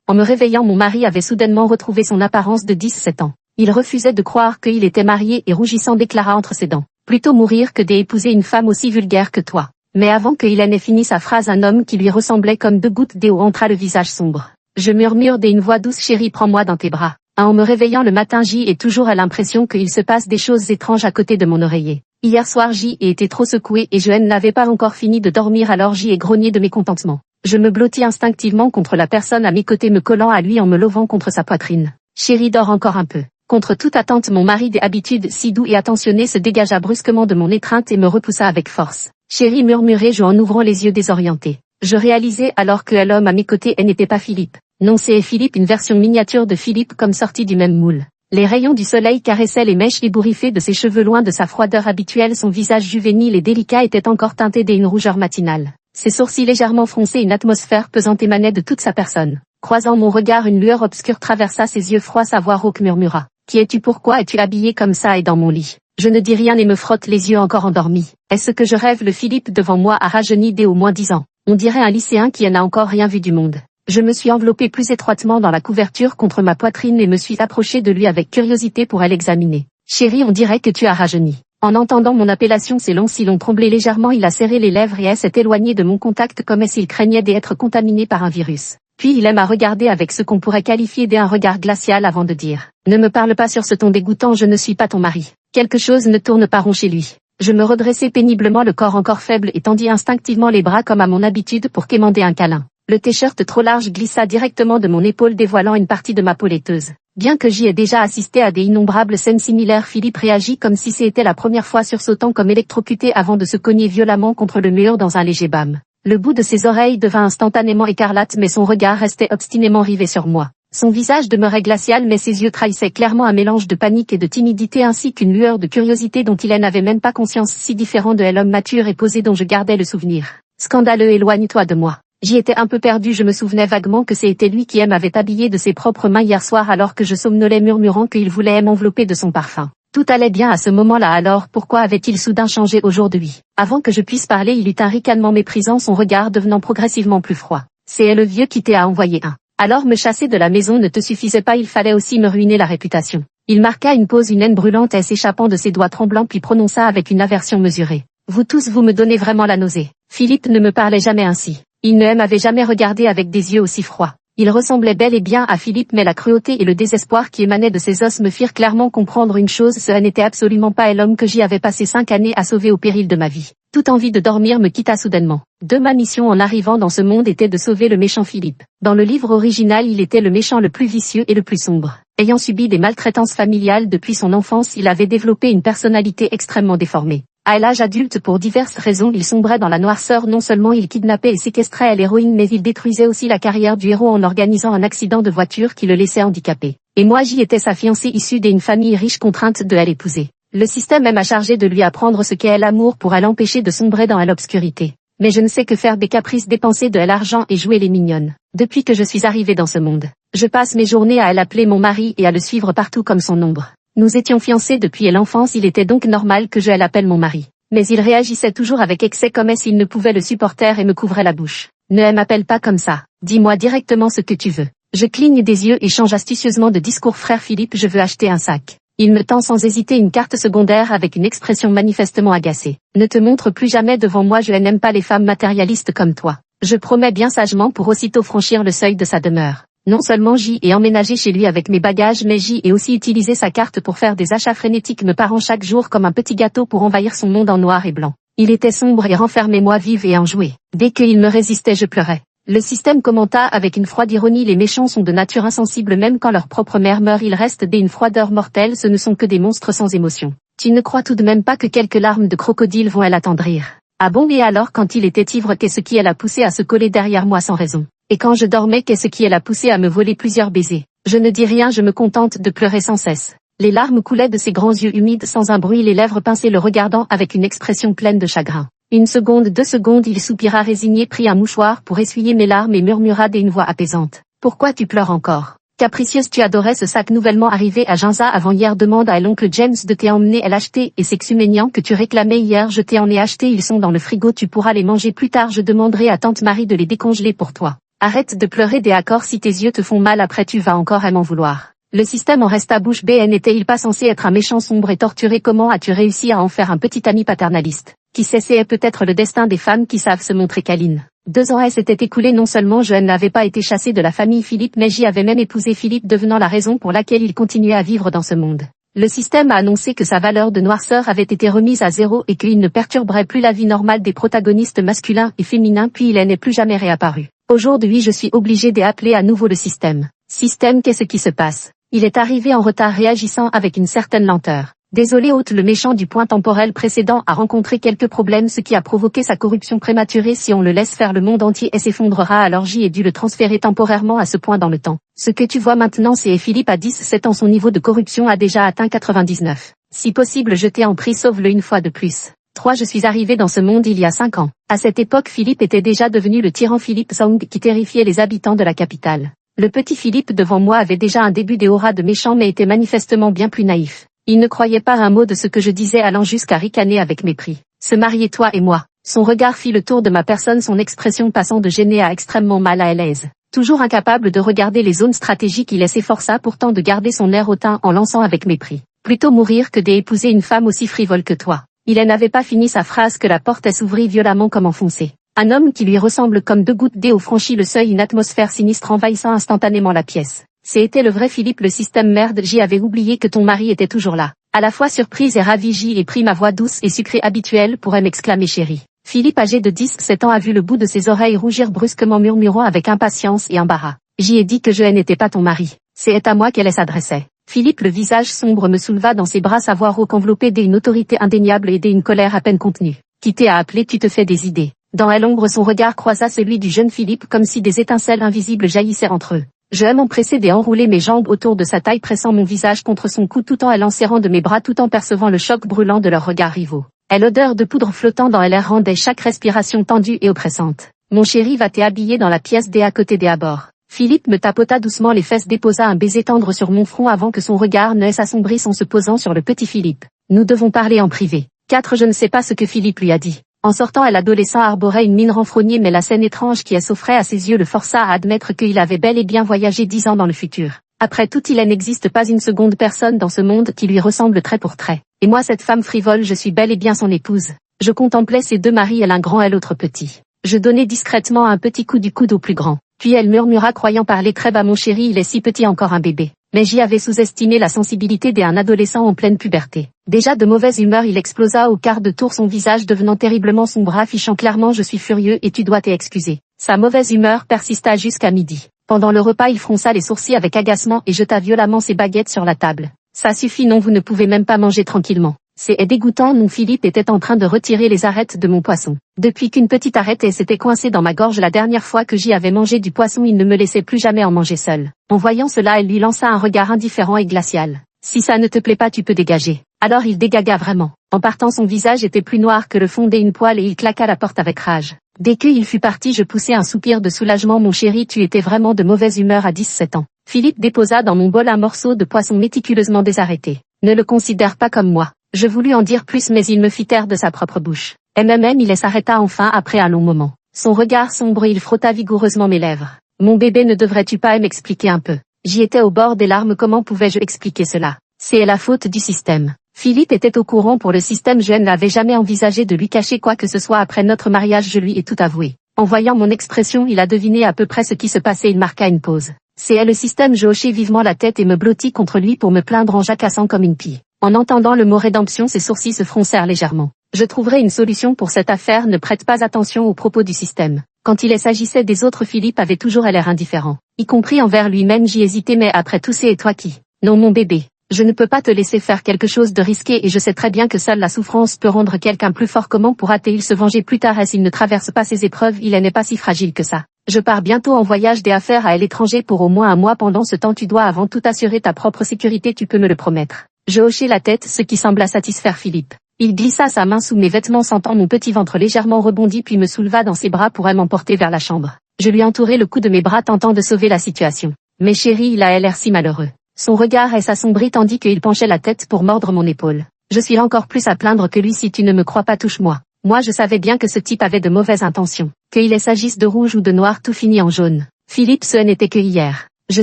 En me réveillant, mon mari avait soudainement retrouvé son apparence de 17 ans. Il refusait de croire qu'il était marié et rougissant déclara entre ses dents. Plutôt mourir que d'épouser une femme aussi vulgaire que toi. Mais avant qu'il en ait fini sa phrase, un homme qui lui ressemblait comme 2 gouttes d'eau entra le visage sombre. Je murmure d'une voix douce: chérie, prends-moi dans tes bras. En me réveillant le matin, J ai toujours à l'impression qu'il se passe des choses étranges à côté de mon oreiller. Hier soir, J ai été trop secoué et je n'avais pas encore fini de dormir, alors J ai grogné de mécontentement. Je me blottis instinctivement contre la personne à mes côtés, me collant à lui en me levant contre sa poitrine. Chérie, dors encore un peu. Contre toute attente, mon mari d'habitude si doux et attentionné se dégagea brusquement de mon étreinte et me repoussa avec force. Chérie, murmurai-je en ouvrant les yeux désorientés. Je réalisais alors que l'homme à mes côtés n'était pas Philippe. Non, c'est Philippe, une version miniature de Philippe comme sortie du même moule. Les rayons du soleil caressaient les mèches ébouriffées de ses cheveux, loin de sa froideur habituelle. Son visage juvénile et délicat était encore teinté d'une rougeur matinale. Ses sourcils légèrement froncés, une atmosphère pesante émanait de toute sa personne. Croisant mon regard, une lueur obscure traversa ses yeux froids. Sa voix rauque murmura: qui es-tu? Pourquoi es-tu habillé comme ça et dans mon lit? Je ne dis rien et me frotte les yeux encore endormis. Est-ce que je rêve? Le Philippe devant moi a rajeuni dès au moins 10 ans. On dirait un lycéen qui n'a encore rien vu du monde. Je me suis enveloppé plus étroitement dans la couverture contre ma poitrine et me suis approché de lui avec curiosité pour l'examiner. Chérie, on dirait que tu as rajeuni. En entendant mon appellation, ses longs cils ont tremblé légèrement, il a serré les lèvres et s'est éloigné de mon contact comme s'il craignait d'être contaminé par un virus. Puis il m'a regardé avec ce qu'on pourrait qualifier d'un regard glacial avant de dire: ne me parle pas sur ce ton dégoûtant, je ne suis pas ton mari. Quelque chose ne tourne pas rond chez lui. Je me redressai péniblement, le corps encore faible, et tendis instinctivement les bras comme à mon habitude pour quémander un câlin. Le t-shirt trop large glissa directement de mon épaule, dévoilant une partie de ma peau laiteuse. Bien que j'y ai déjà assisté à des innombrables scènes similaires, Philippe réagit comme si c'était la première fois, sursautant comme électrocuté avant de se cogner violemment contre le mur dans un léger bâme. Le bout de ses oreilles devint instantanément écarlate, mais son regard restait obstinément rivé sur moi. Son visage demeurait glacial, mais ses yeux trahissaient clairement un mélange de panique et de timidité ainsi qu'une lueur de curiosité dont il n'avait même pas conscience, si différent de l'homme mature et posé dont je gardais le souvenir. Scandaleux, éloigne-toi de moi. J'y étais un peu perdu, je me souvenais vaguement que c'était lui qui m'avait habillé de ses propres mains hier soir alors que je somnolais, murmurant qu'il voulait m'envelopper de son parfum. Tout allait bien à ce moment-là, alors pourquoi avait-il soudain changé aujourd'hui? Avant que je puisse parler, il eut un ricanement méprisant, son regard devenant progressivement plus froid. C'est le vieux qui t'a envoyé un. Alors me chasser de la maison ne te suffisait pas, il fallait aussi me ruiner la réputation. Il marqua une pause, une haine brûlante s'échappant de ses doigts tremblants, puis prononça avec une aversion mesurée: vous tous, vous me donnez vraiment la nausée. Philippe ne me parlait jamais ainsi. Il ne m'avait jamais regardé avec des yeux aussi froids. Il ressemblait bel et bien à Philippe, mais la cruauté et le désespoir qui émanaient de ses os me firent clairement comprendre une chose: ce n'était absolument pas l'homme que j'y avais passé 5 années à sauver au péril de ma vie. Toute envie de dormir me quitta soudainement. Ma mission en arrivant dans ce monde était de sauver le méchant Philippe. Dans le livre original, il était le méchant le plus vicieux et le plus sombre. Ayant subi des maltraitances familiales depuis son enfance, il avait développé une personnalité extrêmement déformée. À l'âge adulte, pour diverses raisons, il sombrait dans la noirceur. Non seulement il kidnappait et séquestrait l'héroïne, mais il détruisait aussi la carrière du héros en organisant un accident de voiture qui le laissait handicapé. Et moi, j'y étais sa fiancée issue d'une famille riche, contrainte de l'épouser. Le système m'a chargé de lui apprendre ce qu'est l'amour pour l'empêcher de sombrer dans l'obscurité. Mais je ne sais que faire des caprices, dépenser de l'argent et jouer les mignonnes. Depuis que je suis arrivée dans ce monde, je passe mes journées à l'appeler mon mari et à le suivre partout comme son ombre. Nous étions fiancés depuis l'enfance, il était donc normal que je l'appelle mon mari. Mais il réagissait toujours avec excès, comme s'il ne pouvait le supporter, et me couvrait la bouche. Ne m'appelle pas comme ça. Dis-moi directement ce que tu veux. Je cligne des yeux et change astucieusement de discours. Frère Philippe, je veux acheter un sac. Il me tend sans hésiter une carte secondaire avec une expression manifestement agacée. Ne te montre plus jamais devant moi, je n'aime pas les femmes matérialistes comme toi. Je promets bien sagement, pour aussitôt franchir le seuil de sa demeure. Non seulement j'y ai emménagé chez lui avec mes bagages, mais j'y ai aussi utilisé sa carte pour faire des achats frénétiques, me parant chaque jour comme un petit gâteau pour envahir son monde en noir et blanc. Il était sombre et renfermé, moi vive et enjouée. Dès qu'il me résistait, je pleurais. Le système commenta avec une froide ironie: les méchants sont de nature insensible, même quand leur propre mère meurt, il reste d'une froideur mortelle, ce ne sont que des monstres sans émotion. Tu ne crois tout de même pas que quelques larmes de crocodile vont l'attendrir? Ah bon? Et alors, quand il était ivre, qu'est-ce qui l'a poussé à se coller derrière moi sans raison? Et quand je dormais, qu'est-ce qui l'a poussé à me voler plusieurs baisers? Je ne dis rien, je me contente de pleurer sans cesse. Les larmes coulaient de ses grands yeux humides sans un bruit, les lèvres pincées le regardant avec une expression pleine de chagrin. 1 seconde, 2 secondes, il soupira résigné, prit un mouchoir pour essuyer mes larmes et murmura d'une voix apaisante: pourquoi tu pleures encore? Capricieuse, tu adorais ce sac nouvellement arrivé à Ginza avant-hier, demande à l'oncle James de t'emmener l'acheter, et ces xuménians que tu réclamais hier, je t'en ai acheté, ils sont dans le frigo, tu pourras les manger plus tard, je demanderai à tante Marie de les décongeler pour toi. Arrête de pleurer des accords si tes yeux te font mal après tu vas encore m'en vouloir. Le système en resta bouche bée. N'était-il pas censé être un méchant sombre et torturé? Comment as-tu réussi à en faire un petit ami paternaliste? Qui sait, c'est peut-être le destin des femmes qui savent se montrer câlines. 2 ans s'étaient écoulés. Non seulement je n'avais pas été chassé de la famille Philippe, mais j'y avais même épousé Philippe, devenant la raison pour laquelle il continuait à vivre dans ce monde. Le système a annoncé que sa valeur de noirceur avait été remise à 0 et qu'il ne perturberait plus la vie normale des protagonistes masculins et féminins, puis il n'est plus jamais réapparu. Aujourd'hui je suis obligé d'appeler à nouveau le système. Système, qu'est-ce qui se passe? Il est arrivé en retard, réagissant avec une certaine lenteur. Désolé hôte, le méchant du point temporel précédent a rencontré quelques problèmes, ce qui a provoqué sa corruption prématurée. Si on le laisse faire, le monde entier s'effondrera, alors j'ai dû le transférer temporairement à ce point dans le temps. Ce que tu vois maintenant, c'est Philippe à 17 ans, son niveau de corruption a déjà atteint 99. Si possible, je t'en prie, sauve-le une fois de plus. 3. Je suis arrivé dans ce monde il y a 5 ans. À cette époque, Philippe était déjà devenu le tyran Philippe Song qui terrifiait les habitants de la capitale. Le petit Philippe devant moi avait déjà un début d'aura de méchant, mais était manifestement bien plus naïf. Il ne croyait pas un mot de ce que je disais, allant jusqu'à ricaner avec mépris. Se marier, toi et moi. Son regard fit le tour de ma personne, son expression passant de gêné à extrêmement mal à l'aise. Toujours incapable de regarder les zones stratégiques, il s'efforça pourtant de garder son air hautain en lançant avec mépris. Plutôt mourir que d'épouser une femme aussi frivole que toi. Il n'avait pas fini sa phrase que la porte s'ouvrit violemment comme enfoncée. Un homme qui lui ressemble comme 2 gouttes d'eau franchit le seuil, une atmosphère sinistre envahissant instantanément la pièce. C'était le vrai Philippe. Le système, merde, j'y avais oublié que ton mari était toujours là. À la fois surprise et ravie, j'y ai pris ma voix douce et sucrée habituelle pour m'exclamer chérie. Philippe, âgé de 17 ans, a vu le bout de ses oreilles rougir brusquement, murmurant avec impatience et embarras. J'y ai dit que je n'étais pas ton mari. C'est à moi qu'elle s'adressait. Philippe, le visage sombre, me souleva dans ses bras, sa voix rauque enveloppée d'une autorité indéniable et d'une colère à peine contenue. Qui t'ai appelé? Tu te fais des idées. Dans l'ombre, son regard croisa celui du jeune Philippe comme si des étincelles invisibles jaillissaient entre eux. Je m'empressai d'enrouler mes jambes autour de sa taille, pressant mon visage contre son cou tout en l'enserrant de mes bras, tout en percevant le choc brûlant de leurs regards rivaux. L'odeur de poudre flottant dans l'air rendait chaque respiration tendue et oppressante. Mon chéri, va t'habiller dans la pièce à côté des abords. Philippe me tapota doucement les fesses, déposa un baiser tendre sur mon front avant que son regard ne s'assombrisse en se posant sur le petit Philippe. Nous devons parler en privé. 4. Je ne sais pas ce que Philippe lui a dit. En sortant, l'adolescent arborait une mine renfrognée, mais la scène étrange qui s'offrait à ses yeux le força à admettre qu'il avait bel et bien voyagé 10 ans dans le futur. Après tout, il n'existe pas une seconde personne dans ce monde qui lui ressemble trait pour trait. Et moi, cette femme frivole, je suis bel et bien son épouse. Je contemplais ces 2 maris, l'un grand et l'autre petit. Je donnai discrètement un petit coup du coude au plus grand. Puis elle murmura, croyant parler très bas, mon chéri, il est si petit, encore un bébé. Mais j'y avais sous-estimé la sensibilité d'un adolescent en pleine puberté. Déjà de mauvaise humeur, il explosa au quart de tour, son visage devenant terriblement sombre, affichant clairement: je suis furieux et tu dois t'excuser. Sa mauvaise humeur persista jusqu'à midi. Pendant le repas, il fronça les sourcils avec agacement et jeta violemment ses baguettes sur la table. Ça suffit, non, vous ne pouvez même pas manger tranquillement. C'est dégoûtant, non. Philippe était en train de retirer les arêtes de mon poisson. Depuis qu'une petite arête s'était coincée dans ma gorge la dernière fois que j'y avais mangé du poisson, il ne me laissait plus jamais en manger seul. En voyant cela, elle lui lança un regard indifférent et glacial. Si ça ne te plaît pas, tu peux dégager. Alors il dégagua vraiment. En partant, son visage était plus noir que le fond d'une poêle et il claqua la porte avec rage. Dès qu'il fut parti, je poussai un soupir de soulagement. Mon chéri, tu étais vraiment de mauvaise humeur à 17 ans. Philippe déposa dans mon bol un morceau de poisson méticuleusement désarrêté. Ne le considère pas comme moi. Je voulus en dire plus, mais il me fit taire de sa propre bouche. Il s'arrêta enfin après un long moment. Son regard sombre, il frotta vigoureusement mes lèvres. Mon bébé, ne devrais-tu pas m'expliquer un peu? J'y étais au bord des larmes. Comment pouvais-je expliquer cela? C'est la faute du système. Philippe était au courant pour le système. Je n'avais jamais envisagé de lui cacher quoi que ce soit après notre mariage, je lui ai tout avoué. En voyant mon expression, il a deviné à peu près ce qui se passait. Il marqua une pause. C'est le système. Je hochai vivement la tête et me blottis contre lui pour me plaindre en jacassant comme une pie. En entendant le mot rédemption, ses sourcils se froncèrent légèrement. Je trouverai une solution pour cette affaire. Ne prête pas attention aux propos du système. Quand il s'agissait des autres, Philippe avait toujours l'air indifférent. Y compris envers lui-même. J'y hésitais, mais après tout, c'est toi qui... Non, mon bébé. Je ne peux pas te laisser faire quelque chose de risqué et je sais très bien que seule la souffrance peut rendre quelqu'un plus fort. Comment pourra-t-il se venger plus tard? Et s'il ne traverse pas ces épreuves, il n'est pas si fragile que ça. Je pars bientôt en voyage d'affaires à l'étranger pour au moins un mois. Pendant ce temps, tu dois avant tout assurer ta propre sécurité, tu peux me le promettre. Je hochai la tête, ce qui sembla satisfaire Philippe. Il glissa sa main sous mes vêtements, sentant mon petit ventre légèrement rebondi, puis me souleva dans ses bras pour m'emporter vers la chambre. Je lui entourai le cou de mes bras, tentant de sauver la situation. Mais chérie, il a l'air si malheureux. Son regard s'assombrit tandis qu'il penchait la tête pour mordre mon épaule. Je suis encore plus à plaindre que lui. Si tu ne me crois pas, touche-moi. Moi, je savais bien que ce type avait de mauvaises intentions. Qu'il s'agisse de rouge ou de noir, tout finit en jaune. Philippe, ce n'était que hier. Je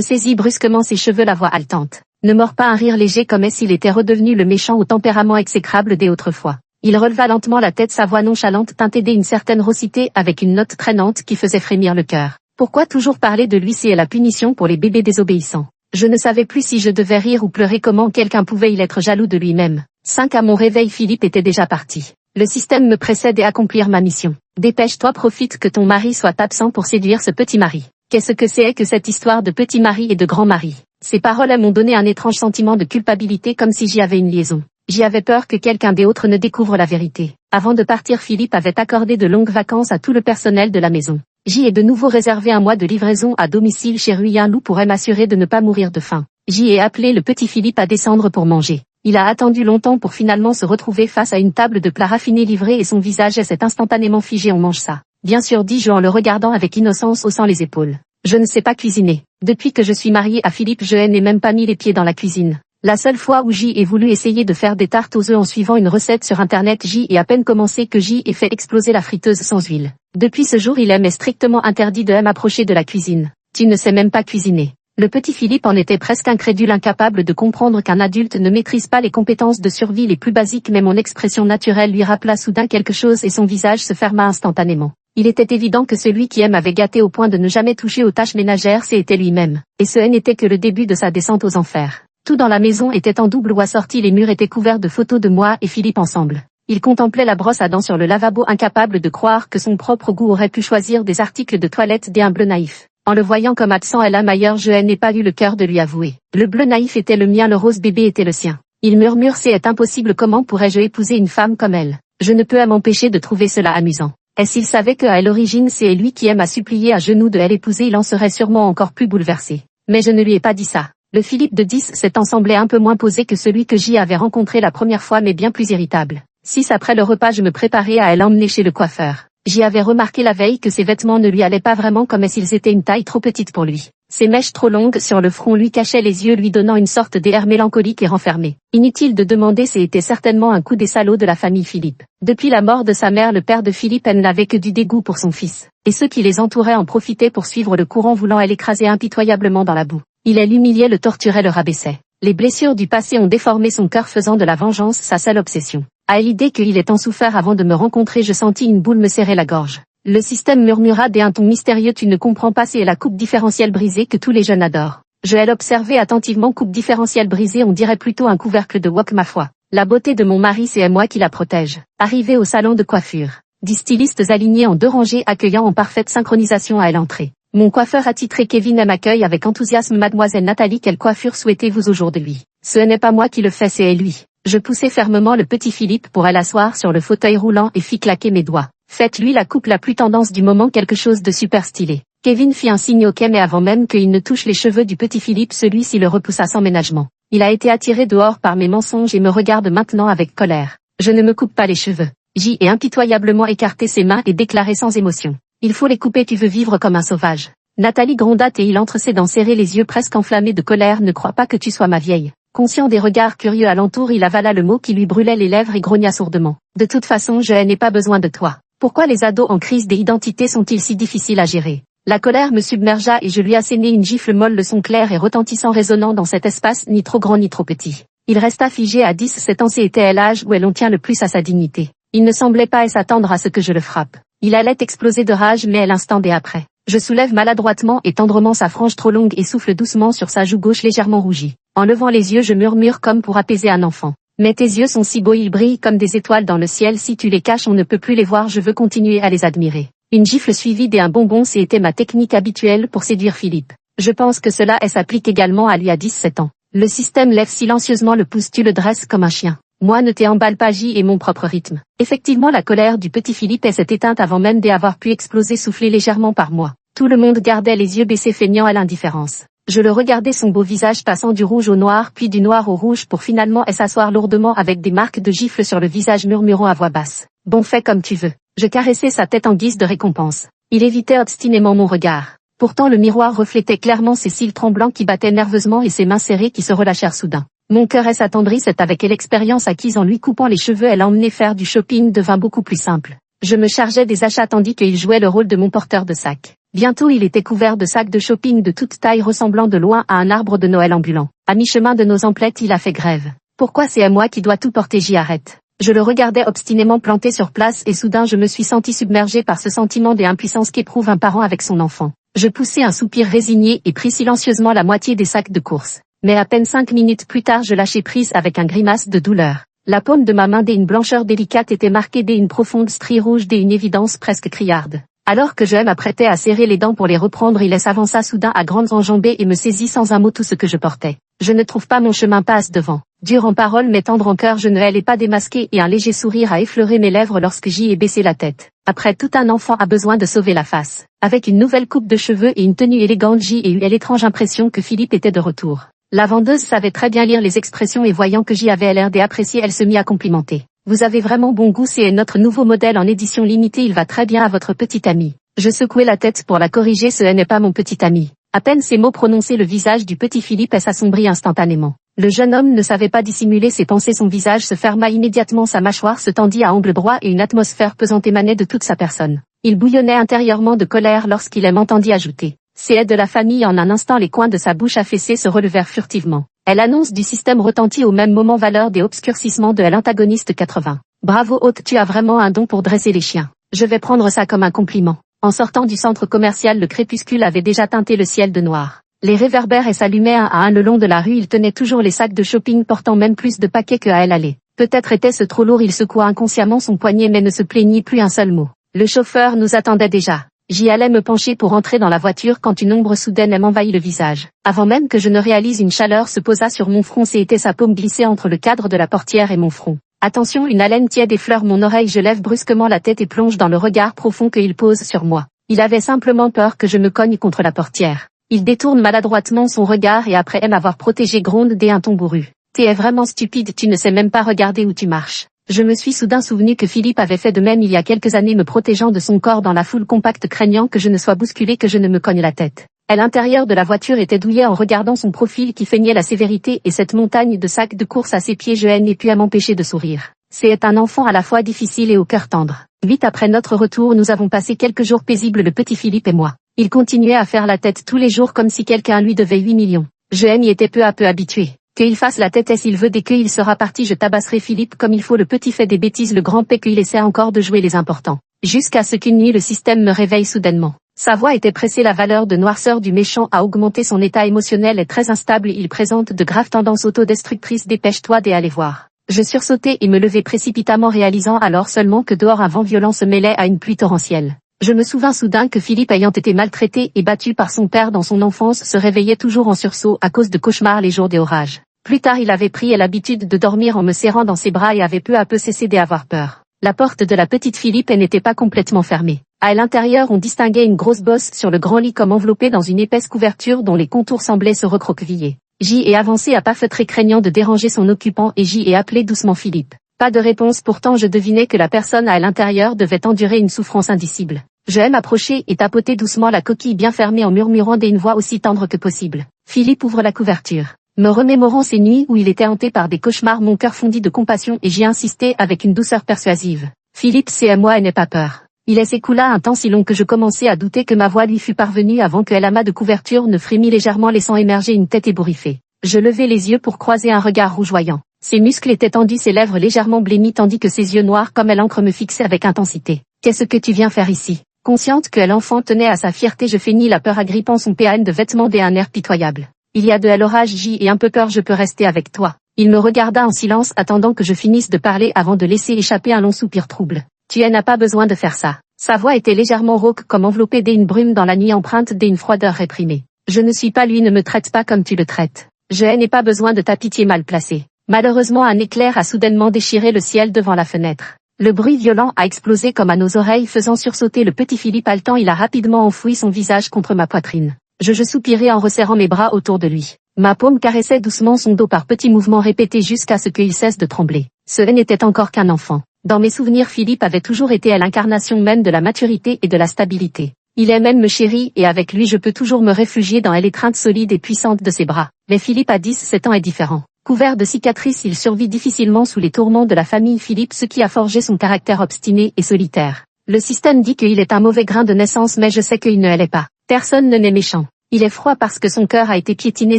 saisis brusquement ses cheveux, la voix haletante. Ne mord pas, un rire léger comme s'il était redevenu le méchant au tempérament exécrable des autrefois. Il releva lentement la tête, sa voix nonchalante teintait d'une certaine raucité avec une note traînante qui faisait frémir le cœur. Pourquoi toujours parler de lui si est la punition pour les bébés désobéissants? Je ne savais plus si je devais rire ou pleurer, comment quelqu'un pouvait y être jaloux de lui-même. 5 à mon réveil, Philippe était déjà parti. Le système me précède et accomplir ma mission. Dépêche-toi, profite que ton mari soit absent pour séduire ce petit mari. Qu'est-ce que c'est que cette histoire de petit mari et de grand mari? Ces paroles m'ont donné un étrange sentiment de culpabilité, comme si j'y avais une liaison. J'y avais peur que quelqu'un d'autre ne découvre la vérité. Avant de partir, Philippe avait accordé de longues vacances à tout le personnel de la maison. J'y ai de nouveau réservé un mois de livraison à domicile chez Rui. Un loup pourrait m'assurer de ne pas mourir de faim. J'y ai appelé le petit Philippe à descendre pour manger. Il a attendu longtemps pour finalement se retrouver face à une table de plats raffinés livrés et son visage s'est instantanément figé. On mange ça. Bien sûr, dis-je en le regardant avec innocence, haussant les épaules. Je ne sais pas cuisiner. Depuis que je suis mariée à Philippe, je n'ai même pas mis les pieds dans la cuisine. La seule fois où j'y ai voulu essayer de faire des tartes aux œufs en suivant une recette sur internet, j'y ai à peine commencé que j'y ai fait exploser la friteuse sans huile. Depuis ce jour, il m'est strictement interdit de m'approcher de la cuisine. Tu ne sais même pas cuisiner. Le petit Philippe en était presque incrédule, incapable de comprendre qu'un adulte ne maîtrise pas les compétences de survie les plus basiques, mais mon expression naturelle lui rappela soudain quelque chose et son visage se ferma instantanément. Il était évident que celui qui m'avait gâté au point de ne jamais toucher aux tâches ménagères, c'était lui-même. Et ce n'était que le début de sa descente aux enfers. Tout dans la maison était en double ou assorti, les murs étaient couverts de photos de moi et Philippe ensemble. Il contemplait la brosse à dents sur le lavabo, incapable de croire que son propre goût aurait pu choisir des articles de toilette d'un bleu naïf. En le voyant comme absent et la meilleure, je n'ai pas eu le cœur de lui avouer. Le bleu naïf était le mien, le rose bébé était le sien. Il murmure, c'est impossible, comment pourrais-je épouser une femme comme elle? Je ne peux m'empêcher de trouver cela amusant. Et s'il savait qu'à l'origine c'est lui qui m'a supplié à genoux de l'épouser, il en serait sûrement encore plus bouleversé. Mais je ne lui ai pas dit ça. Le Philippe de 17 ans semblait un peu moins posé que celui que j'y avais rencontré la première fois, mais bien plus irritable. 6 après le repas, je me préparais à l'emmener chez le coiffeur. J'y avais remarqué la veille que ses vêtements ne lui allaient pas vraiment, comme s'ils étaient une taille trop petite pour lui. Ses mèches trop longues sur le front lui cachaient les yeux, lui donnant une sorte d'air mélancolique et renfermé. Inutile de demander, c'était certainement un coup des salauds de la famille Philippe. Depuis la mort de sa mère, le père de Philippe n'avait que du dégoût pour son fils. Et ceux qui les entouraient en profitaient pour suivre le courant, voulant l'écraser impitoyablement dans la boue. Il l'humiliait, le torturait, le rabaissait. Les blessures du passé ont déformé son cœur, faisant de la vengeance sa seule obsession. À l'idée qu'il ait tant souffert avant de me rencontrer, je sentis une boule me serrer la gorge. Le système murmura d'un ton mystérieux, tu ne comprends pas, c'est la coupe différentielle brisée que tous les jeunes adorent. Je l'observais attentivement, coupe différentielle brisée, on dirait plutôt un couvercle de wok, ma foi. La beauté de mon mari, c'est moi qui la protège. Arrivé au salon de coiffure, 10 stylistes alignés en 2 rangées accueillant en parfaite synchronisation à l'entrée. Mon coiffeur attitré Kevin m'accueille avec enthousiasme. Mademoiselle Nathalie, quelle coiffure souhaitez-vous aujourd'hui? Ce n'est pas moi qui le fais, c'est lui. Je poussai fermement le petit Philippe pour l'asseoir sur le fauteuil roulant et fis claquer mes doigts. Faites-lui la coupe la plus tendance du moment, quelque chose de super stylé. Kevin fit un signe OK, mais avant même qu'il ne touche les cheveux du petit Philippe, celui-ci le repoussa sans ménagement. Il a été attiré dehors par mes mensonges et me regarde maintenant avec colère. Je ne me coupe pas les cheveux. J'y ai impitoyablement écarté ses mains et déclaré sans émotion. Il faut les couper, tu veux vivre comme un sauvage. Nathalie gronda et il entre ses dents serrées, les yeux presque enflammés de colère. Ne crois pas que tu sois ma vieille. Conscient des regards curieux alentour, il avala le mot qui lui brûlait les lèvres et grogna sourdement. De toute façon, je n'ai pas besoin de toi. Pourquoi les ados en crise d'identité sont-ils si difficiles à gérer? La colère me submergea et je lui assénai une gifle molle, le son clair et retentissant résonnant dans cet espace ni trop grand ni trop petit. Il resta figé à 17 ans, c'était l'âge où elle en tient le plus à sa dignité. Il ne semblait pas s'attendre à ce que je le frappe. Il allait exploser de rage, mais l'instant d'après, je soulève maladroitement et tendrement sa frange trop longue et souffle doucement sur sa joue gauche légèrement rougie. En levant les yeux, je murmure comme pour apaiser un enfant. Mais tes yeux sont si beaux, ils brillent comme des étoiles dans le ciel, si tu les caches on ne peut plus les voir, je veux continuer à les admirer. Une gifle suivie d'un bonbon, c'était ma technique habituelle pour séduire Philippe. Je pense que cela s'applique également à lui à 17 ans. Le système lève silencieusement le pouce, tu le dresses comme un chien. Moi ne t'emballe pas, j'y ai mon propre rythme. Effectivement, la colère du petit Philippe s'est éteinte avant même d'avoir pu exploser, souffler légèrement par moi. Tout le monde gardait les yeux baissés, feignant à l'indifférence. Je le regardais, son beau visage passant du rouge au noir puis du noir au rouge pour finalement s'asseoir lourdement avec des marques de gifles sur le visage, murmurant à voix basse. Bon, fais comme tu veux. Je caressais sa tête en guise de récompense. Il évitait obstinément mon regard. Pourtant le miroir reflétait clairement ses cils tremblants qui battaient nerveusement et ses mains serrées qui se relâchèrent soudain. Mon cœur s'attendrit, c'est avec l'expérience acquise en lui coupant les cheveux, elle emmenait faire du shopping devint beaucoup plus simple. Je me chargeais des achats tandis qu'il jouait le rôle de mon porteur de sac. Bientôt il était couvert de sacs de shopping de toute taille ressemblant de loin à un arbre de Noël ambulant. À mi-chemin de nos emplettes il a fait grève. Pourquoi c'est à moi qui dois tout porter? J'y arrête. Je le regardais obstinément planté sur place et soudain je me suis senti submergé par ce sentiment d'impuissance qu'éprouve un parent avec son enfant. Je poussai un soupir résigné et pris silencieusement la moitié des sacs de course. Mais à peine 5 minutes plus tard je lâchai prise avec un grimace de douleur. La paume de ma main d'une blancheur délicate était marquée d'une profonde strie rouge d'une évidence presque criarde. Alors que je m'apprêtais à serrer les dents pour les reprendre, il s'avança soudain à grandes enjambées et me saisit sans un mot tout ce que je portais. Je ne trouve pas mon chemin, passe devant. Dur en parole mais tendre en cœur, je ne l'ai pas démasqué et un léger sourire a effleuré mes lèvres lorsque j'y ai baissé la tête. Après tout, un enfant a besoin de sauver la face. Avec une nouvelle coupe de cheveux et une tenue élégante, j'y ai eu l'étrange impression que Philippe était de retour. La vendeuse savait très bien lire les expressions et voyant que j'y avais l'air d'apprécier, elle se mit à complimenter. Vous avez vraiment bon goût, c'est notre nouveau modèle en édition limitée, il va très bien à votre petit ami. Je secouai la tête pour la corriger, ce n'est pas mon petit ami. À peine ces mots prononcés, le visage du petit Philippe s'assombrit instantanément. Le jeune homme ne savait pas dissimuler ses pensées, son visage se ferma immédiatement, sa mâchoire se tendit à angle droit et une atmosphère pesante émanait de toute sa personne. Il bouillonnait intérieurement de colère lorsqu'il m'entendit ajouter. C'est de la famille. En un instant les coins de sa bouche affaissée se relevèrent furtivement. L'annonce du système retentit au même moment, valeur des obscurcissements de l'antagoniste 80. Bravo hôte, tu as vraiment un don pour dresser les chiens. Je vais prendre ça comme un compliment. En sortant du centre commercial, le crépuscule avait déjà teinté le ciel de noir. Les réverbères s'allumaient un à un le long de la rue, il tenait toujours les sacs de shopping portant même plus de paquets que à elle allait. Peut-être était-ce trop lourd, il secoua inconsciemment son poignet mais ne se plaignit plus un seul mot. Le chauffeur nous attendait déjà. J'y allais me pencher pour entrer dans la voiture quand une ombre soudaine m'envahit le visage. Avant même que je ne réalise, une chaleur se posa sur mon front, c'était sa paume glissée entre le cadre de la portière et mon front. Attention, une haleine tiède effleure mon oreille, je lève brusquement la tête et plonge dans le regard profond qu'il pose sur moi. Il avait simplement peur que je me cogne contre la portière. Il détourne maladroitement son regard et après m'avoir protégé gronde d'un ton bourru. T'es vraiment stupide, tu ne sais même pas regarder où tu marches. Je me suis soudain souvenu que Philippe avait fait de même il y a quelques années, me protégeant de son corps dans la foule compacte, craignant que je ne sois bousculé, que je ne me cogne la tête. L'intérieur de la voiture était douillet en regardant son profil qui feignait la sévérité et cette montagne de sacs de course à ses pieds, je n'ai pu m'empêcher de sourire. C'est un enfant à la fois difficile et au cœur tendre. Vite après notre retour, nous avons passé quelques jours paisibles, le petit Philippe et moi. Il continuait à faire la tête tous les jours comme si quelqu'un lui devait 8 millions. Je m'y étais peu à peu habitué. Qu'il fasse la tête s'il veut, dès qu'il sera parti je tabasserai Philippe comme il faut, le petit fait des bêtises, le grand paix qu'il essaie encore de jouer les importants. Jusqu'à ce qu'une nuit le système me réveille soudainement. Sa voix était pressée, la valeur de noirceur du méchant a augmenté, son état émotionnel est très instable, il présente de graves tendances autodestructrices, dépêche-toi d'aller voir. Je sursautai et me levai précipitamment, réalisant alors seulement que dehors un vent violent se mêlait à une pluie torrentielle. Je me souvins soudain que Philippe, ayant été maltraité et battu par son père dans son enfance, se réveillait toujours en sursaut à cause de cauchemars les jours des orages. Plus tard il avait pris l'habitude de dormir en me serrant dans ses bras et avait peu à peu cessé d'avoir peur. La porte de la petite Philippe n'était pas complètement fermée. À l'intérieur on distinguait une grosse bosse sur le grand lit comme enveloppée dans une épaisse couverture dont les contours semblaient se recroqueviller. J'y ai avancé à pas feutrés craignant de déranger son occupant et j'y ai appelé doucement Philippe. Pas de réponse, pourtant je devinais que la personne à l'intérieur devait endurer une souffrance indicible. Je m'approcher et tapoter doucement la coquille bien fermée en murmurant d'une voix aussi tendre que possible. Philippe ouvre la couverture. Me remémorant ces nuits où il était hanté par des cauchemars, mon cœur fondit de compassion et j'y insistai avec une douceur persuasive. Philippe, c'est à moi et n'aie pas peur. Il s'écoula un temps si long que je commençai à douter que ma voix lui fût parvenue avant que l'amas de couverture ne frémit légèrement, laissant émerger une tête ébouriffée. Je levai les yeux pour croiser un regard rougeoyant. Ses muscles étaient tendus, ses lèvres légèrement blêmies tandis que ses yeux noirs comme l'encre me fixaient avec intensité. Qu'est-ce que tu viens faire ici? Consciente que l'enfant tenait à sa fierté, je feignis la peur, agrippant son PAN de vêtements d'un air pitoyable. Il y a de l'orage, j'y ai un peu peur, je peux rester avec toi. Il me regarda en silence attendant que je finisse de parler avant de laisser échapper un long soupir trouble. Tu n'as pas besoin de faire ça. Sa voix était légèrement rauque comme enveloppée d'une brume dans la nuit, empreinte d'une froideur réprimée. Je ne suis pas lui, ne me traite pas comme tu le traites. Je n'ai pas besoin de ta pitié mal placée. Malheureusement un éclair a soudainement déchiré le ciel devant la fenêtre. Le bruit violent a explosé comme à nos oreilles, faisant sursauter le petit Philippe haletant, il a rapidement enfoui son visage contre ma poitrine. Je soupirai en resserrant mes bras autour de lui. Ma paume caressait doucement son dos par petits mouvements répétés jusqu'à ce qu'il cesse de trembler. Ce n'était encore qu'un enfant. Dans mes souvenirs, Philippe avait toujours été à l'incarnation même de la maturité et de la stabilité. Il est même me chérit et avec lui je peux toujours me réfugier dans l'étreinte solide et puissante de ses bras. Mais Philippe à 17 ans est différent. Couvert de cicatrices, il survit difficilement sous les tourments de la famille Philippe, ce qui a forgé son caractère obstiné et solitaire. Le système dit qu'il est un mauvais grain de naissance mais je sais qu'il ne l'est pas. Personne ne n'est méchant. Il est froid parce que son cœur a été piétiné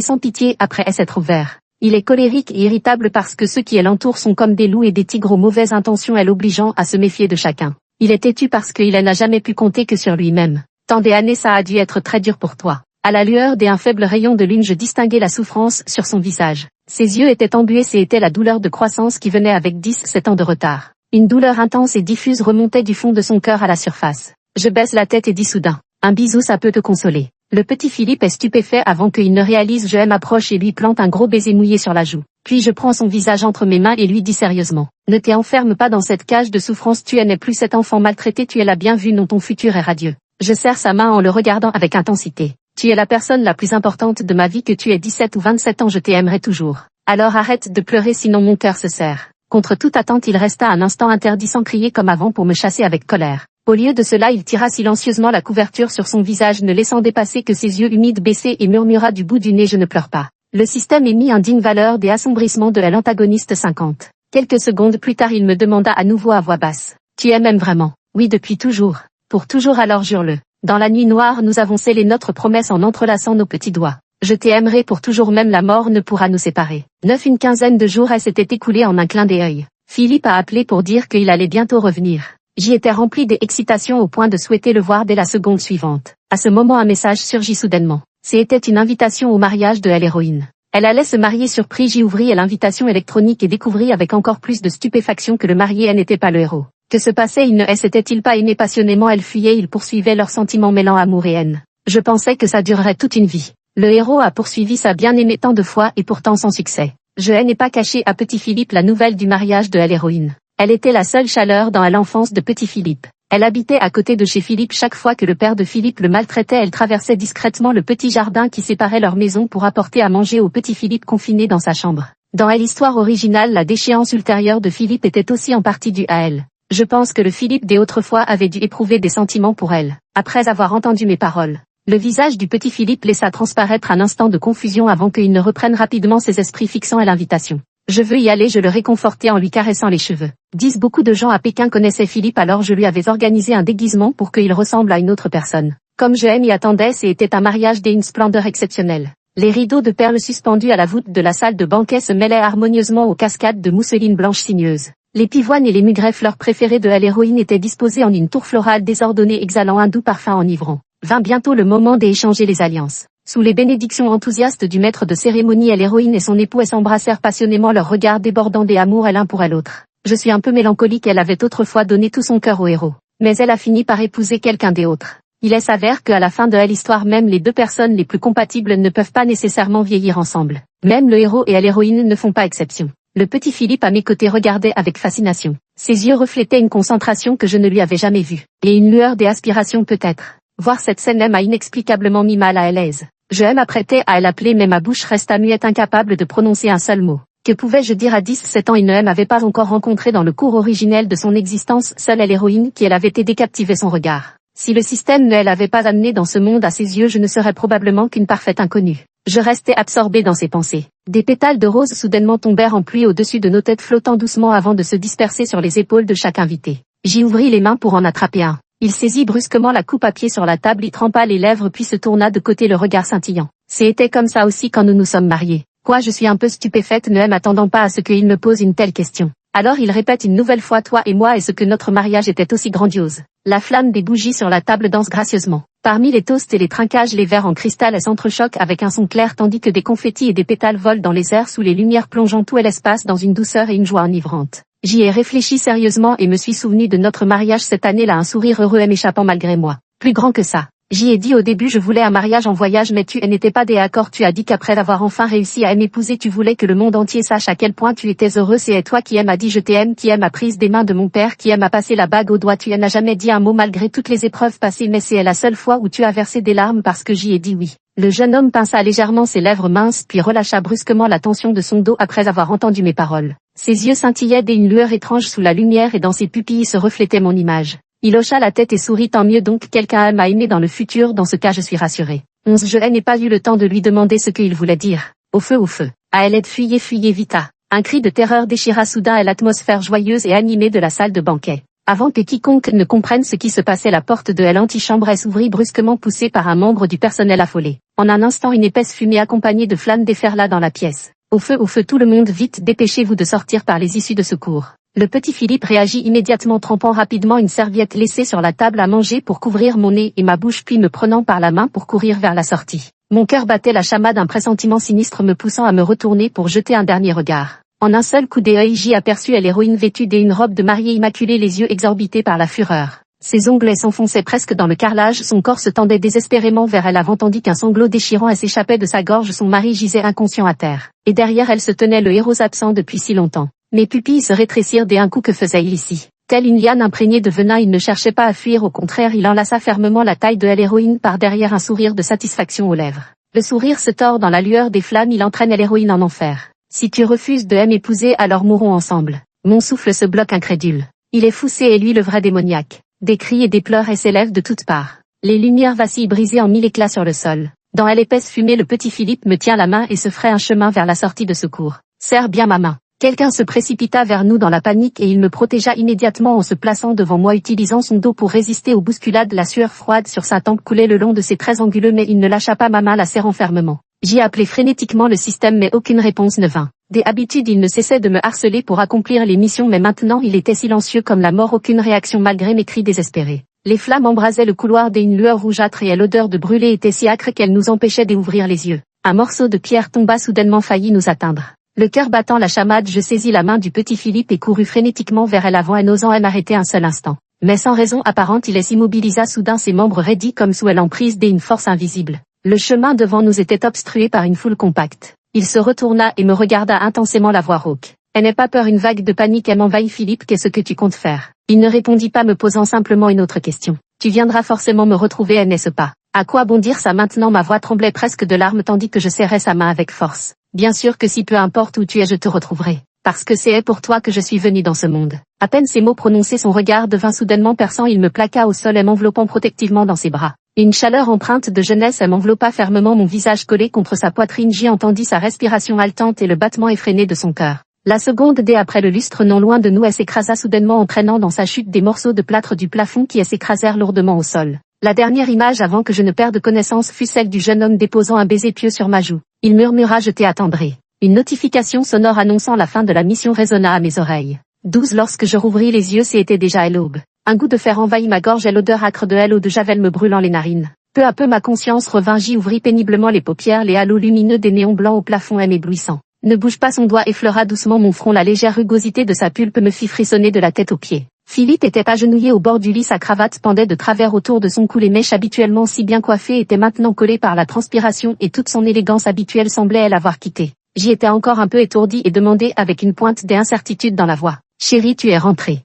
sans pitié après s'être ouvert. Il est colérique et irritable parce que ceux qui l'entourent sont comme des loups et des tigres aux mauvaises intentions et l'obligeant à se méfier de chacun. Il est têtu parce qu'il n'a jamais pu compter que sur lui-même. Tant des années ça a dû être très dur pour toi. À la lueur d'un faible rayon de lune je distinguais la souffrance sur son visage. Ses yeux étaient embués et c'était la douleur de croissance qui venait avec 17 ans de retard. Une douleur intense et diffuse remontait du fond de son cœur à la surface. Je baisse la tête et dis soudain, un bisou ça peut te consoler. Le petit Philippe est stupéfait avant qu'il ne réalise je m'approche et lui plante un gros baiser mouillé sur la joue. Puis je prends son visage entre mes mains et lui dis sérieusement, ne t'enferme pas dans cette cage de souffrance tu n'es plus cet enfant maltraité tu es la bien vue non ton futur est radieux. Je serre sa main en le regardant avec intensité. Tu es la personne la plus importante de ma vie que tu aies 17 ou 27 ans je t'aimerai toujours. Alors arrête de pleurer sinon mon cœur se serre. Contre toute attente il resta un instant interdit sans crier comme avant pour me chasser avec colère. Au lieu de cela il tira silencieusement la couverture sur son visage ne laissant dépasser que ses yeux humides baissés et murmura du bout du nez je ne pleure pas. Le système émit un digne valeur des assombrissements de l'antagoniste 50. Quelques secondes plus tard il me demanda à nouveau à voix basse. Tu m'aimes vraiment? Oui depuis toujours. Pour toujours alors jure-le. Dans la nuit noire nous avons scellé notre promesse en entrelaçant nos petits doigts. Je t'aimerai pour toujours même la mort ne pourra nous séparer. Une quinzaine de jours s'était écoulée en un clin d'œil. Philippe a appelé pour dire qu'il allait bientôt revenir. J'y étais rempli d'excitation au point de souhaiter le voir dès la seconde suivante. À ce moment un message surgit soudainement. C'était une invitation au mariage de l'héroïne. Elle allait se marier surpris j'y ouvris l'invitation électronique et découvris avec encore plus de stupéfaction que le marié n'était pas le héros. Que se passait il ne s'était-il pas aimé passionnément elle fuyait ils poursuivaient leurs sentiments mêlant amour et haine. Je pensais que ça durerait toute une vie. Le héros a poursuivi sa bien-aimée tant de fois et pourtant sans succès. Je n'ai pas caché à petit Philippe la nouvelle du mariage de l'héroïne. Elle était la seule chaleur dans l'enfance de petit Philippe. Elle habitait à côté de chez Philippe chaque fois que le père de Philippe le maltraitait elle traversait discrètement le petit jardin qui séparait leur maison pour apporter à manger au petit Philippe confiné dans sa chambre. Dans l'histoire originale la déchéance ultérieure de Philippe était aussi en partie due à elle. Je pense que le Philippe d'autrefois avait dû éprouver des sentiments pour elle. Après avoir entendu mes paroles, le visage du petit Philippe laissa transparaître un instant de confusion avant qu'il ne reprenne rapidement ses esprits fixant à l'invitation. Je veux y aller je le réconfortai en lui caressant les cheveux. Beaucoup de gens à Pékin connaissaient Philippe alors je lui avais organisé un déguisement pour qu'il ressemble à une autre personne. Comme je m'y attendais c'était un mariage d'une splendeur exceptionnelle. Les rideaux de perles suspendus à la voûte de la salle de banquet se mêlaient harmonieusement aux cascades de mousseline blanche sinueuse. Les pivoines et les mugrets fleurs préférées de l'héroïne étaient disposées en une tour florale désordonnée exhalant un doux parfum enivrant. Vint bientôt le moment d'échanger les alliances. Sous les bénédictions enthousiastes du maître de cérémonie l'héroïne et son époux s'embrassèrent passionnément leurs regards débordant des amours l'un pour l'autre. Je suis un peu mélancolique elle avait autrefois donné tout son cœur au héros. Mais elle a fini par épouser quelqu'un d'autre. Il s'avère qu'à la fin de l'histoire même les deux personnes les plus compatibles ne peuvent pas nécessairement vieillir ensemble. Même le héros et l'héroïne ne font pas exception. Le petit Philippe à mes côtés regardait avec fascination. Ses yeux reflétaient une concentration que je ne lui avais jamais vue. Et une lueur des aspirations peut-être. Voir cette scène m'a inexplicablement mis mal à l'aise. Je m'apprêtais à l'appeler mais ma bouche resta muette incapable de prononcer un seul mot. Que pouvais-je dire à 17 ans il ne m'avait pas encore rencontré dans le cours originel de son existence seule l'héroïne qui elle avait aidé captiver son regard. Si le système ne l'avait pas amené dans ce monde à ses yeux je ne serais probablement qu'une parfaite inconnue. Je restais absorbé dans ses pensées. Des pétales de rose soudainement tombèrent en pluie au-dessus de nos têtes flottant doucement avant de se disperser sur les épaules de chaque invité. J'y ouvris les mains pour en attraper un. Il saisit brusquement la coupe à pied sur la table y trempa les lèvres puis se tourna de côté le regard scintillant. C'était comme ça aussi quand nous nous sommes mariés. Quoi je suis un peu stupéfaite ne m'attendant pas à ce qu'il me pose une telle question. Alors il répète une nouvelle fois toi et moi et ce que notre mariage était aussi grandiose. La flamme des bougies sur la table danse gracieusement. Parmi les toasts et les trinquages les verres en cristal s'entrechoquent avec un son clair tandis que des confettis et des pétales volent dans les airs sous les lumières plongeant tout l'espace dans une douceur et une joie enivrante. J'y ai réfléchi sérieusement et me suis souvenu de notre mariage cette année-là un sourire heureux m'échappant malgré moi. Plus grand que ça. J'y ai dit au début je voulais un mariage en voyage mais tu n'étais pas d'accord tu as dit qu'après avoir enfin réussi à m'épouser tu voulais que le monde entier sache à quel point tu étais heureux c'est toi qui m'a dit je t'aime qui m'a prise des mains de mon père qui m'a passé la bague au doigt tu n'as jamais dit un mot malgré toutes les épreuves passées mais c'est la seule fois où tu as versé des larmes parce que j'y ai dit oui. Le jeune homme pinça légèrement ses lèvres minces puis relâcha brusquement la tension de son dos après avoir entendu mes paroles. Ses yeux scintillaient d'une lueur étrange sous la lumière et dans ses pupilles se reflétait mon image. Il hocha la tête et sourit tant mieux donc quelqu'un m'a aimé dans le futur dans ce cas je suis rassuré. Je n'ai pas eu le temps de lui demander ce qu'il voulait dire. Au feu au feu. À elle fuyez vita. Un cri de terreur déchira soudain l'atmosphère joyeuse et animée de la salle de banquet. Avant que quiconque ne comprenne ce qui se passait, la porte de l'antichambre s'ouvrit brusquement, poussée par un membre du personnel affolé. En un instant, une épaisse fumée accompagnée de flammes déferla dans la pièce. Au feu tout le monde, vite, dépêchez-vous de sortir par les issues de secours. Le petit Philippe réagit immédiatement, trempant rapidement une serviette laissée sur la table à manger pour couvrir mon nez et ma bouche, puis me prenant par la main pour courir vers la sortie. Mon cœur battait la chamade, un pressentiment sinistre me poussant à me retourner pour jeter un dernier regard. En un seul coup d'œil, j'y aperçus l'héroïne vêtue d'une robe de mariée immaculée, les yeux exorbités par la fureur. Ses ongles s'enfonçaient presque dans le carrelage, son corps se tendait désespérément vers elle avant, tandis qu'un sanglot déchirant s'échappait de sa gorge. Son mari gisait inconscient à terre. Et derrière elle se tenait le héros absent depuis si longtemps. Mes pupilles se rétrécirent d'un coup. Que faisait-il ici? Tel une liane imprégnée de venin, il ne cherchait pas à fuir, au contraire il enlaça fermement la taille de l'héroïne par derrière, un sourire de satisfaction aux lèvres. Le sourire se tord dans la lueur des flammes, il entraîne l'héroïne en enfer. Si tu refuses de m'épouser, alors mourons ensemble. Mon souffle se bloque incrédule. Il est fou, c'est lui le vrai démoniaque. Des cris et des pleurs s'élèvent de toutes parts. Les lumières vacillent brisées en mille éclats sur le sol. Dans l'épaisse fumée, le petit Philippe me tient la main et se fraye un chemin vers la sortie de secours. Serre bien ma main. Quelqu'un se précipita vers nous dans la panique et il me protégea immédiatement en se plaçant devant moi, utilisant son dos pour résister aux bousculades. La sueur froide sur sa tempe coulait le long de ses traits anguleux, mais il ne lâcha pas ma main, la serrant fermement. J'y appelai frénétiquement le système, mais aucune réponse ne vint. Des habitudes, il ne cessait de me harceler pour accomplir les missions, mais maintenant il était silencieux comme la mort, aucune réaction malgré mes cris désespérés. Les flammes embrasaient le couloir d'une lueur rougeâtre et l'odeur de brûlé était si âcre qu'elle nous empêchait d'ouvrir les yeux. Un morceau de pierre tomba soudainement, faillit nous atteindre. Le cœur battant la chamade, je saisis la main du petit Philippe et courus frénétiquement vers elle avant et n'osant m'arrêter un seul instant. Mais sans raison apparente, il s'immobilisa soudain, ses membres raidis comme sous l'emprise d'une force invisible. Le chemin devant nous était obstrué par une foule compacte. Il se retourna et me regarda intensément, la voix rauque. « N'aie pas peur », une vague de panique m'envahit. « Philippe, qu'est-ce que tu comptes faire ?» Il ne répondit pas, me posant simplement une autre question. « Tu viendras forcément me retrouver, n'est-ce pas ?» À quoi bon dire ça maintenant? Ma voix tremblait presque de larmes tandis que je serrais sa main avec force. « Bien sûr que si, peu importe où tu es, je te retrouverai. Parce que c'est pour toi que je suis venu dans ce monde. » À peine ces mots prononcés, son regard devint soudainement perçant, il me plaqua au sol et m'enveloppant protectivement dans ses bras. Une chaleur empreinte de jeunesse m'enveloppa fermement, mon visage collé contre sa poitrine. J'y entendis sa respiration haletante et le battement effréné de son cœur. La seconde après le lustre, non loin de nous, elle s'écrasa soudainement, entraînant dans sa chute des morceaux de plâtre du plafond qui s'écrasèrent lourdement au sol. La dernière image avant que je ne perde connaissance fut celle du jeune homme déposant un baiser pieux sur ma joue. Il murmura: je t'ai attendri. Une notification sonore annonçant la fin de la mission résonna à mes oreilles. 12 Lorsque je rouvris les yeux, c'était déjà à l'aube. Un goût de fer envahit ma gorge et l'odeur âcre de l'eau de javel me brûlant les narines. Peu à peu ma conscience revint, j'y ouvris péniblement les paupières, les halos lumineux des néons blancs au plafond m'éblouissant. Ne bouge pas, son doigt effleura doucement mon front, la légère rugosité de sa pulpe me fit frissonner de la tête aux pieds. Philippe était agenouillé au bord du lit, sa cravate pendait de travers autour de son cou, les mèches habituellement si bien coiffées étaient maintenant collées par la transpiration et toute son élégance habituelle semblait l'avoir quitté. J'y étais encore un peu étourdi et demandai avec une pointe d'incertitude dans la voix: chérie, tu es rentrée?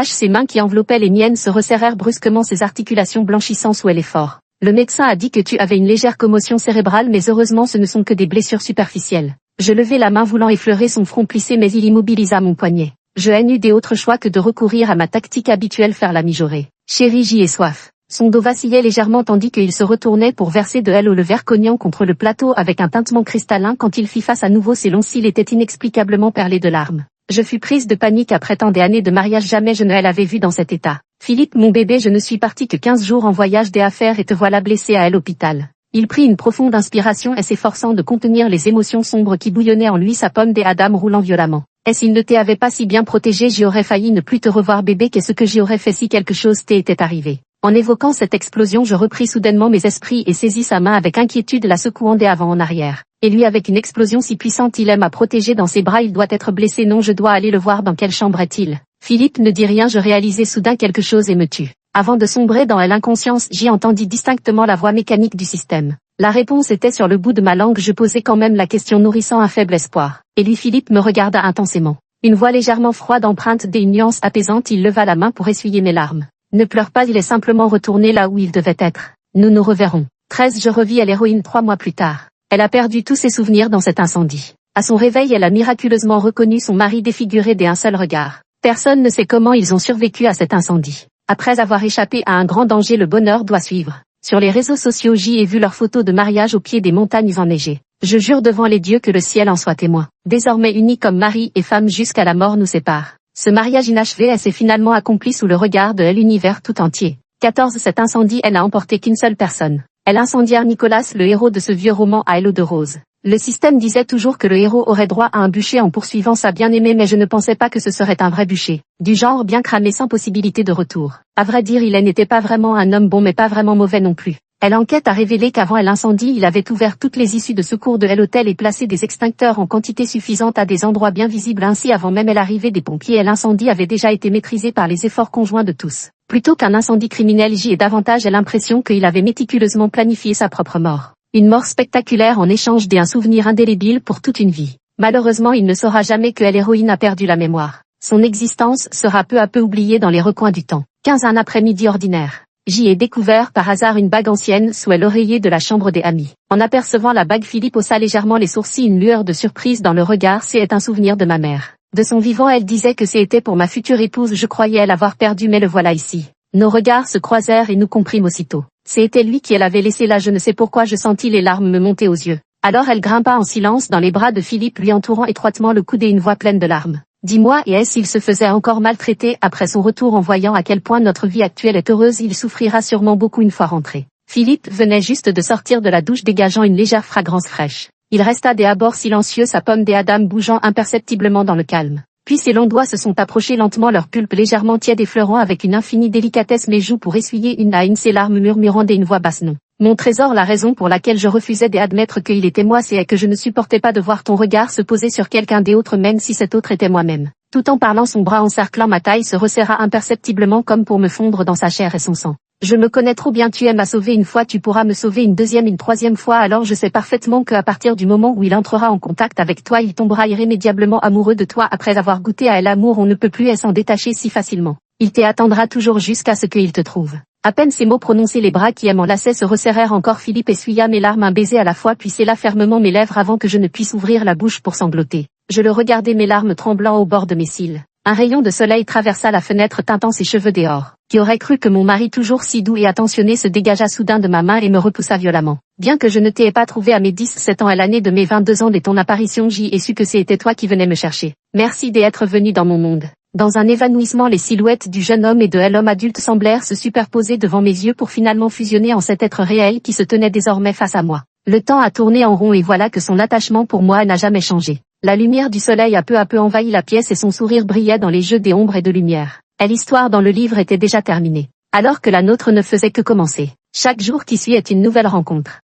Ses mains qui enveloppaient les miennes se resserrèrent brusquement, ses articulations blanchissant sous l'effort. Le médecin a dit que tu avais une légère commotion cérébrale, mais heureusement ce ne sont que des blessures superficielles. Je levai la main voulant effleurer son front plissé, mais il immobilisa mon poignet. Je n'eus d'autre choix que de recourir à ma tactique habituelle, faire la mijaurée. Chérie, j'y ai soif. Son dos vacillait légèrement tandis qu'il se retournait pour verser de l'eau, le verre cognant contre le plateau avec un tintement cristallin. Quand il fit face à nouveau, ses longs cils étaient inexplicablement perlés de larmes. Je fus prise de panique après tant d'années de mariage, jamais je ne l'avais vu dans cet état. Philippe, mon bébé, je ne suis parti que 15 jours en voyage d'affaires et te voilà blessé à l'hôpital. Il prit une profonde inspiration et s'efforçant de contenir les émotions sombres qui bouillonnaient en lui, sa pomme d'Adam roulant violemment. S'il ne t'avait pas si bien protégé, j'y aurais failli ne plus te revoir, bébé. Qu'est-ce que j'y aurais fait si quelque chose t'était arrivé? En évoquant cette explosion, je repris soudainement mes esprits et saisis sa main avec inquiétude, la secouant d'avant en arrière. Et lui, avec une explosion si puissante, il m'a protégé dans ses bras. Il doit être blessé, non, je dois aller le voir. Dans quelle chambre est-il? Philippe ne dit rien, je réalisai soudain quelque chose et me tue. Avant de sombrer dans l'inconscience, j'y entendis distinctement la voix mécanique du système. La réponse était sur le bout de ma langue, je posai quand même la question, nourrissant un faible espoir. Et lui, Philippe me regarda intensément. Une voix légèrement froide empreinte d'une nuance apaisante, il leva la main pour essuyer mes larmes. Ne pleure pas, il est simplement retourné là où il devait être. Nous nous reverrons. 13 Je revis à l'héroïne 3 mois plus tard. Elle a perdu tous ses souvenirs dans cet incendie. À son réveil, elle a miraculeusement reconnu son mari défiguré d'un seul regard. Personne ne sait comment ils ont survécu à cet incendie. Après avoir échappé à un grand danger, le bonheur doit suivre. Sur les réseaux sociaux, j'y ai vu leurs photos de mariage au pied des montagnes enneigées. Je jure devant les dieux que le ciel en soit témoin. Désormais unis comme mari et femme jusqu'à la mort nous sépare. Ce mariage inachevé s'est finalement accompli sous le regard de l'univers tout entier. 14. Cet incendie n'a emporté qu'une seule personne. L'incendiaire Nicolas, le héros de ce vieux roman à l'eau de rose. Le système disait toujours que le héros aurait droit à un bûcher en poursuivant sa bien-aimée, mais je ne pensais pas que ce serait un vrai bûcher. Du genre bien cramé sans possibilité de retour. À vrai dire, il n'était pas vraiment un homme bon mais pas vraiment mauvais non plus. L'enquête a révélé qu'avant l'incendie, il avait ouvert toutes les issues de secours de l'hôtel et placé des extincteurs en quantité suffisante à des endroits bien visibles, ainsi avant même l'arrivée des pompiers. L'incendie avait déjà été maîtrisé par les efforts conjoints de tous. Plutôt qu'un incendie criminel, j'y ai davantage l'impression qu'il avait méticuleusement planifié sa propre mort. Une mort spectaculaire en échange d'un souvenir indélébile pour toute une vie. Malheureusement, il ne saura jamais que l'héroïne a perdu la mémoire. Son existence sera peu à peu oubliée dans les recoins du temps. 15. Un après-midi ordinaire. J'y ai découvert par hasard une bague ancienne sous l'oreiller de la chambre des amis. En apercevant la bague, Philippe haussa légèrement les sourcils, une lueur de surprise dans le regard. C'est un souvenir de ma mère. De son vivant, elle disait que c'était pour ma future épouse. Je croyais l'avoir perdu, mais le voilà ici. Nos regards se croisèrent et nous comprîmes aussitôt. C'était lui qui l'avait laissé là. Je ne sais pourquoi je sentis les larmes me monter aux yeux. Alors elle grimpa en silence dans les bras de Philippe, lui entourant étroitement le coude et une voix pleine de larmes. Dis-moi, et est-ce qu'il se faisait encore maltraiter après son retour? En voyant à quel point notre vie actuelle est heureuse, il souffrira sûrement beaucoup une fois rentré. Philippe venait juste de sortir de la douche, dégageant une légère fragrance fraîche. Il resta des abords silencieux, sa pomme d'Adam bougeant imperceptiblement dans le calme. Puis ses longs doigts se sont approchés lentement, leur pulpe légèrement tiède effleurant avec une infinie délicatesse mes joues pour essuyer une à une ses larmes, murmurant d'une voix basse: non. Mon trésor, la raison pour laquelle je refusais d'admettre qu'il était moi, c'est que je ne supportais pas de voir ton regard se poser sur quelqu'un d'autre, même si cet autre était moi-même. Tout en parlant, son bras encerclant ma taille se resserra imperceptiblement comme pour me fondre dans sa chair et son sang. Je me connais trop bien, tu m'as sauvé une fois, tu pourras me sauver une deuxième, une troisième fois, alors je sais parfaitement qu'à partir du moment où il entrera en contact avec toi, il tombera irrémédiablement amoureux de toi. Après avoir goûté à l'amour, on ne peut plus s'en détacher si facilement. Il t'attendra toujours jusqu'à ce qu'il te trouve. À peine ces mots prononcés, les bras qui m'enlaçaient se resserrèrent encore. Philippe essuya mes larmes, un baiser à la fois, puis scella fermement mes lèvres avant que je ne puisse ouvrir la bouche pour sangloter. Je le regardais, mes larmes tremblant au bord de mes cils. Un rayon de soleil traversa la fenêtre, teintant ses cheveux dehors. Qui aurait cru que mon mari, toujours si doux et attentionné, se dégagea soudain de ma main et me repoussa violemment. Bien que je ne t'ai pas trouvé à mes 17 ans, à l'année de mes 22 ans dès ton apparition, j'y ai su que c'était toi qui venais me chercher. Merci d'être venu dans mon monde. Dans un évanouissement, les silhouettes du jeune homme et de l'homme adulte semblèrent se superposer devant mes yeux pour finalement fusionner en cet être réel qui se tenait désormais face à moi. Le temps a tourné en rond et voilà que son attachement pour moi n'a jamais changé. La lumière du soleil a peu à peu envahi la pièce et son sourire brillait dans les jeux des ombres et de lumière. L'histoire dans le livre était déjà terminée, alors que la nôtre ne faisait que commencer. Chaque jour qui suit est une nouvelle rencontre.